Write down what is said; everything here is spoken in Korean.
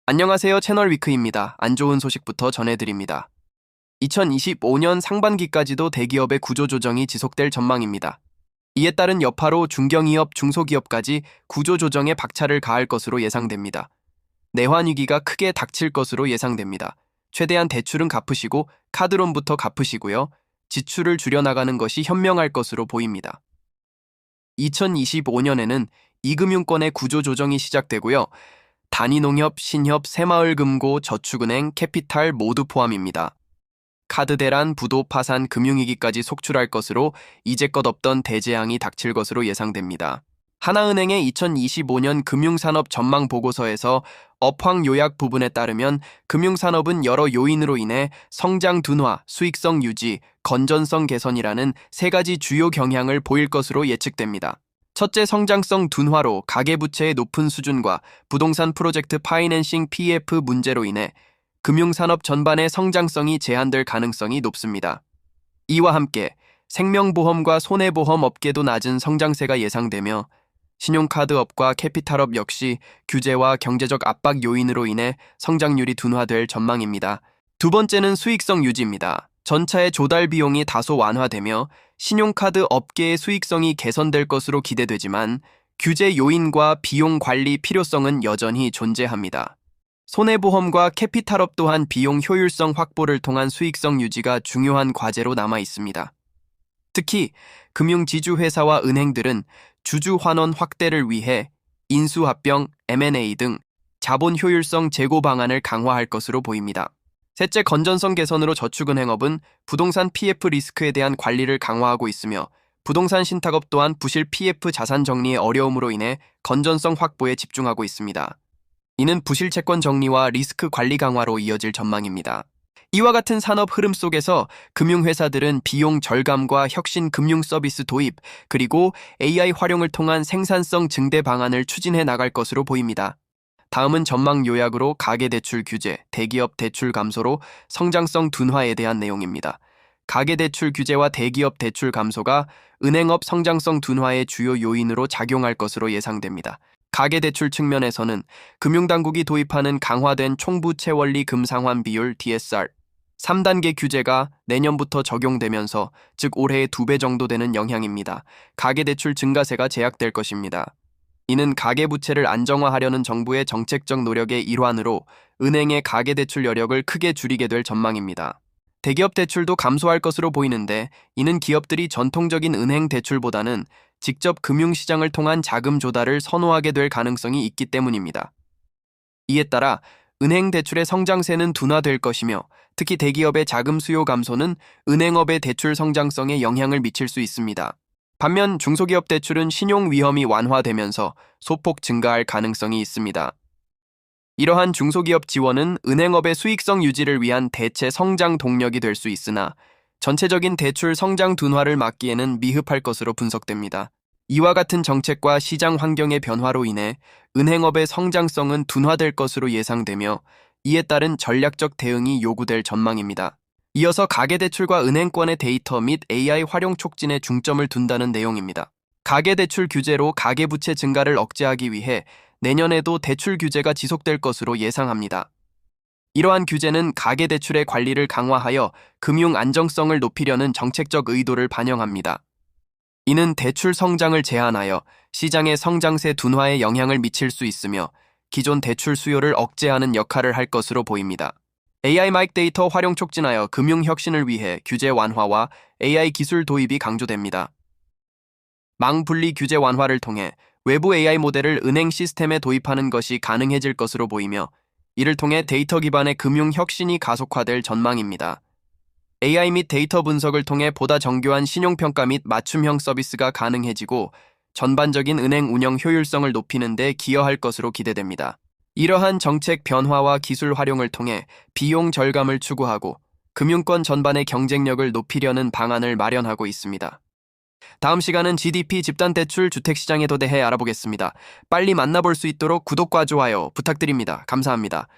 안녕하세요. 채널 위크입니다. 안 좋은 소식부터 전해드립니다. 2025년 상반기까지도 대기업의 구조조정이 지속될 전망입니다. 이에 따른 여파로 중견기업, 중소기업까지 구조조정에 박차를 가할 것으로 예상됩니다. 내환위기가 크게 닥칠 것으로 예상됩니다. 최대한 대출은 갚으시고 카드론부터 갚으시고요. 지출을 줄여나가는 것이 현명할 것으로 보입니다. 2025년에는 이금융권의 구조조정이 시작되고요. 단위농협, 신협, 새마을금고, 저축은행, 캐피탈 모두 포함입니다. 카드 대란, 부도 파산, 금융위기까지 속출할 것으로 이제껏 없던 대재앙이 닥칠 것으로 예상됩니다. 하나은행의 2025년 금융산업 전망 보고서에서 업황 요약 부분에 따르면 금융산업은 여러 요인으로 인해 성장 둔화, 수익성 유지, 건전성 개선이라는 세 가지 주요 경향을 보일 것으로 예측됩니다. 첫째, 성장성 둔화로 가계부채의 높은 수준과 부동산 프로젝트 파이낸싱 PF 문제로 인해 금융산업 전반의 성장성이 제한될 가능성이 높습니다. 이와 함께 생명보험과 손해보험 업계도 낮은 성장세가 예상되며 신용카드업과 캐피탈업 역시 규제와 경제적 압박 요인으로 인해 성장률이 둔화될 전망입니다. 두 번째는 수익성 유지입니다. 전차의 조달 비용이 다소 완화되며 신용카드 업계의 수익성이 개선될 것으로 기대되지만 규제 요인과 비용 관리 필요성은 여전히 존재합니다. 손해보험과 캐피탈업 또한 비용 효율성 확보를 통한 수익성 유지가 중요한 과제로 남아 있습니다. 특히 금융지주회사와 은행들은 주주 환원 확대를 위해 인수합병, M&A 등 자본 효율성 제고 방안을 강화할 것으로 보입니다. 셋째, 건전성 개선으로 저축은행업은 부동산 PF 리스크에 대한 관리를 강화하고 있으며 부동산 신탁업 또한 부실 PF 자산 정리의 어려움으로 인해 건전성 확보에 집중하고 있습니다. 이는 부실 채권 정리와 리스크 관리 강화로 이어질 전망입니다. 이와 같은 산업 흐름 속에서 금융회사들은 비용 절감과 혁신 금융 서비스 도입, 그리고 AI 활용을 통한 생산성 증대 방안을 추진해 나갈 것으로 보입니다. 다음은 전망 요약으로 가계대출 규제, 대기업 대출 감소로 성장성 둔화에 대한 내용입니다. 가계대출 규제와 대기업 대출 감소가 은행업 성장성 둔화의 주요 요인으로 작용할 것으로 예상됩니다. 가계대출 측면에서는 금융당국이 도입하는 강화된 총부채원리 금상환 비율 DSR 3단계 규제가 내년부터 적용되면서 즉 올해의 2배 정도 되는 영향입니다. 가계대출 증가세가 제약될 것입니다. 이는 가계부채를 안정화하려는 정부의 정책적 노력의 일환으로 은행의 가계대출 여력을 크게 줄이게 될 전망입니다. 대기업 대출도 감소할 것으로 보이는데 이는 기업들이 전통적인 은행 대출보다는 직접 금융시장을 통한 자금 조달을 선호하게 될 가능성이 있기 때문입니다. 이에 따라 은행 대출의 성장세는 둔화될 것이며 특히 대기업의 자금 수요 감소는 은행업의 대출 성장성에 영향을 미칠 수 있습니다. 반면 중소기업 대출은 신용 위험이 완화되면서 소폭 증가할 가능성이 있습니다. 이러한 중소기업 지원은 은행업의 수익성 유지를 위한 대체 성장 동력이 될 수 있으나 전체적인 대출 성장 둔화를 막기에는 미흡할 것으로 분석됩니다. 이와 같은 정책과 시장 환경의 변화로 인해 은행업의 성장성은 둔화될 것으로 예상되며 이에 따른 전략적 대응이 요구될 전망입니다. 이어서 가계대출과 은행권의 데이터 및 AI 활용 촉진에 중점을 둔다는 내용입니다. 가계대출 규제로 가계부채 증가를 억제하기 위해 내년에도 대출 규제가 지속될 것으로 예상합니다. 이러한 규제는 가계대출의 관리를 강화하여 금융 안정성을 높이려는 정책적 의도를 반영합니다. 이는 대출 성장을 제한하여 시장의 성장세 둔화에 영향을 미칠 수 있으며 기존 대출 수요를 억제하는 역할을 할 것으로 보입니다. AI 마이크 데이터 활용 촉진하여 금융 혁신을 위해 규제 완화와 AI 기술 도입이 강조됩니다. 망 분리 규제 완화를 통해 외부 AI 모델을 은행 시스템에 도입하는 것이 가능해질 것으로 보이며 이를 통해 데이터 기반의 금융 혁신이 가속화될 전망입니다. AI 및 데이터 분석을 통해 보다 정교한 신용평가 및 맞춤형 서비스가 가능해지고 전반적인 은행 운영 효율성을 높이는 데 기여할 것으로 기대됩니다. 이러한 정책 변화와 기술 활용을 통해 비용 절감을 추구하고 금융권 전반의 경쟁력을 높이려는 방안을 마련하고 있습니다. 다음 시간은 GDP 집단대출 주택시장에도 대해 알아보겠습니다. 빨리 만나볼 수 있도록 구독과 좋아요 부탁드립니다. 감사합니다.